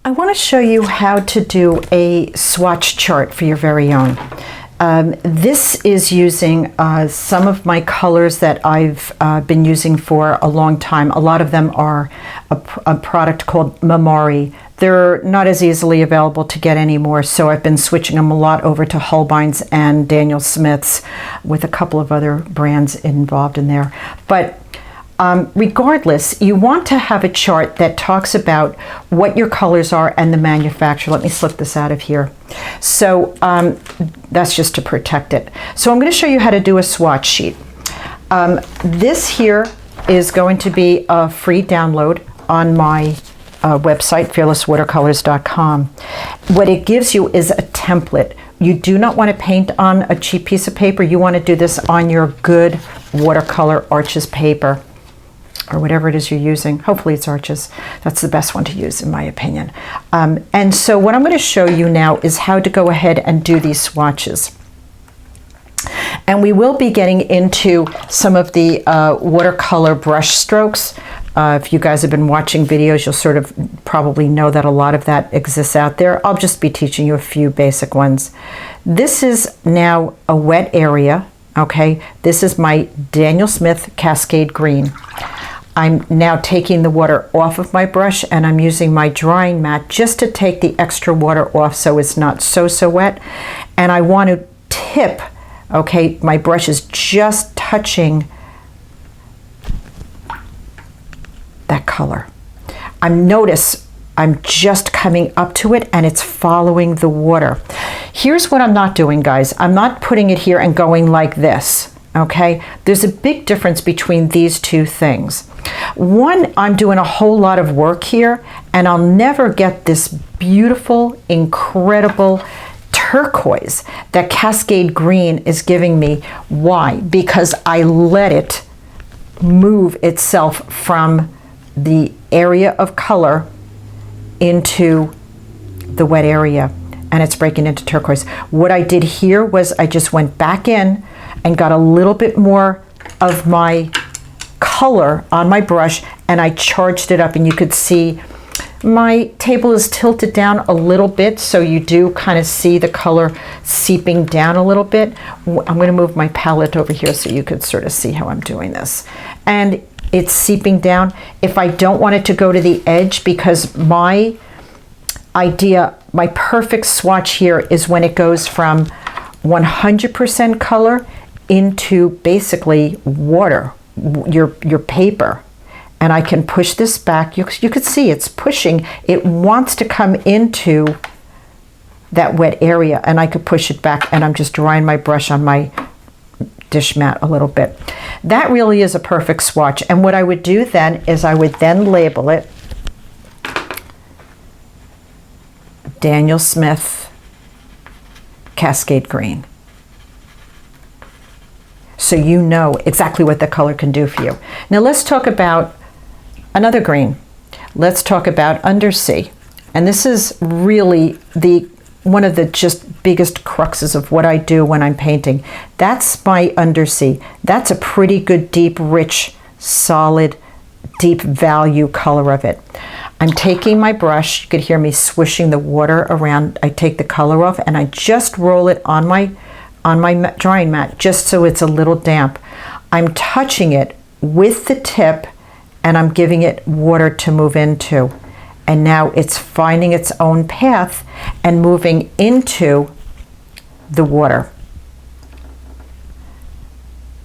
I want to show you how to do a swatch chart for your very own. This is using some of my colors that I've been using for a long time. A lot of them are a product called Mamari. They're not as easily available to get anymore, so I've been switching them a lot over to Holbein's and Daniel Smith's, with a couple of other brands involved in there. But regardless, you want to have a chart that talks about what your colors are and the manufacturer. Let me slip this out of here. So that's just to protect it. So I'm going to show you how to do a swatch sheet. This here is going to be a free download on my website, fearlesswatercolors.com. What it gives you is a template. You do not want to paint on a cheap piece of paper. You want to do this on your good watercolor Arches paper, or whatever it is you're using. Hopefully it's Arches. That's the best one to use, in my opinion. And so what I'm going to show you now is how to go ahead and do these swatches. And we will be getting into some of the watercolor brush strokes. If you guys have been watching videos, you'll sort of probably know that a lot of that exists out there. I'll just be teaching you a few basic ones. This is now a wet area, okay? This is my Daniel Smith Cascade Green. I'm now taking the water off of my brush, and I'm using my drying mat just to take the extra water off so it's not so wet. And I want to tip, okay, my brush is just touching that color. Notice I'm just coming up to it and it's following the water. Here's what I'm not doing, guys. I'm not putting it here and going like this, okay? There's a big difference between these two things. One, I'm doing a whole lot of work here, and I'll never get this beautiful, incredible turquoise that Cascade Green is giving me. Why? Because I let it move itself from the area of color into the wet area, and it's breaking into turquoise. What I did here was I just went back in and got a little bit more of my color on my brush, and I charged it up, and you could see my table is tilted down a little bit, so you do kind of see the color seeping down a little bit. I'm going to move my palette over here so you could sort of see how I'm doing this. And it's seeping down. If I don't want it to go to the edge, because my idea, my perfect swatch here is when it goes from 100% color into basically water, your paper. And I can push this back. You could see it's pushing. It wants to come into that wet area, and I could push it back, and I'm just drying my brush on my dish mat a little bit. That really is a perfect swatch. And what I would do then is I would then label it Daniel Smith Cascade Green, so you know exactly what the color can do for you. Now let's talk about another green. Let's talk about Undersea. And this is really one of the just biggest cruxes of what I do when I'm painting. That's my Undersea. That's a pretty good, deep, rich, solid, deep value color of it. I'm taking my brush, you could hear me swishing the water around. I take the color off and I just roll it on my drying mat, just so it's a little damp. I'm touching it with the tip, and I'm giving it water to move into. And now it's finding its own path and moving into the water.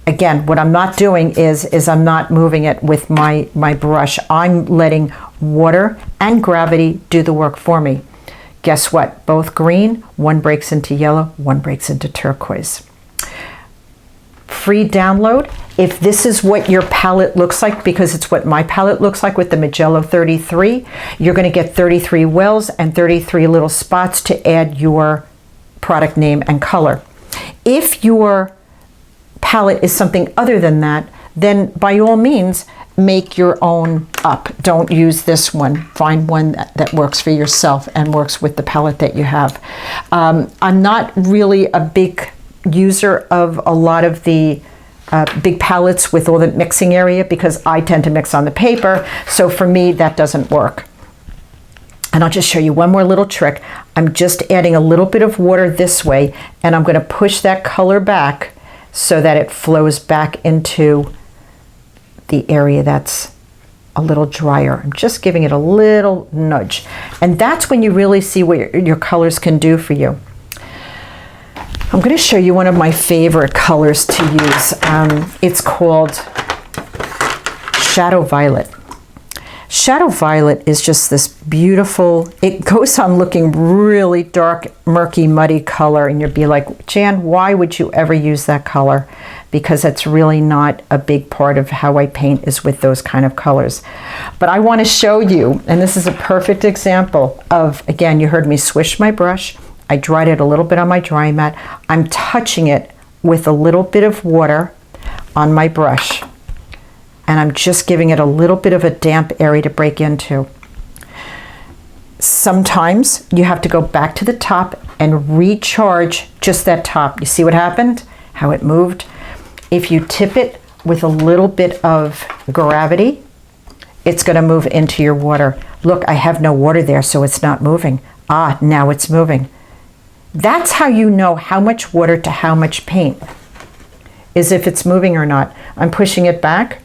Again, what I'm not doing is I'm not moving it with my brush. I'm letting water and gravity do the work for me. Guess what? Both green, one breaks into yellow, one breaks into turquoise. Free download. If this is what your palette looks like, because it's what my palette looks like with the Magello 33, you're going to get 33 wells and 33 little spots to add your product name and color. If your palette is something other than that, then by all means, make your own up. Don't use this one. Find one that works for yourself and works with the palette that you have. I'm not really a big user of a lot of the big palettes with all the mixing area, because I tend to mix on the paper. So for me, that doesn't work. And I'll just show you one more little trick. I'm just adding a little bit of water this way, and I'm going to push that color back so that it flows back into the area that's a little drier. I'm just giving it a little nudge. And that's when you really see what your colors can do for you. I'm going to show you one of my favorite colors to use. It's called Shadow Violet. Shadow Violet is just this beautiful, it goes on looking really dark, murky, muddy color, and you'll be like, Jan, why would you ever use that color? Because it's really not a big part of how I paint, is with those kind of colors. But I want to show you, and this is a perfect example of, again, you heard me swish my brush. I dried it a little bit on my drying mat. I'm touching it with a little bit of water on my brush. And I'm just giving it a little bit of a damp area to break into. Sometimes you have to go back to the top and recharge just that top. You see what happened? How it moved? If you tip it with a little bit of gravity, it's going to move into your water. Look, I have no water there, so it's not moving. Ah, now it's moving. That's how you know how much water to how much paint, is if it's moving or not. I'm pushing it back.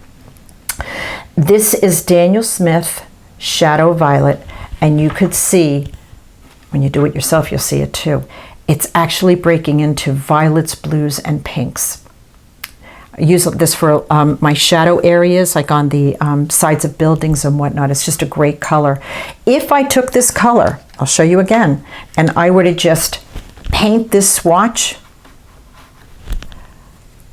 This is Daniel Smith Shadow Violet, and you could see, when you do it yourself, you'll see it too. It's actually breaking into violets, blues, and pinks. I use this for my shadow areas, like on the sides of buildings and whatnot. It's just a great color. If I took this color, I'll show you again, and I were to just paint this swatch,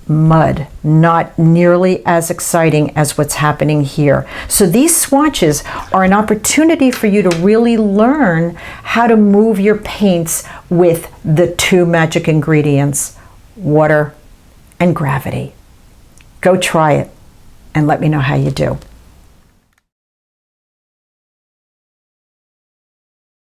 mud, not nearly as exciting as what's happening here. So these swatches are an opportunity for you to really learn how to move your paints with the two magic ingredients, water and gravity. Go try it and let me know how you do.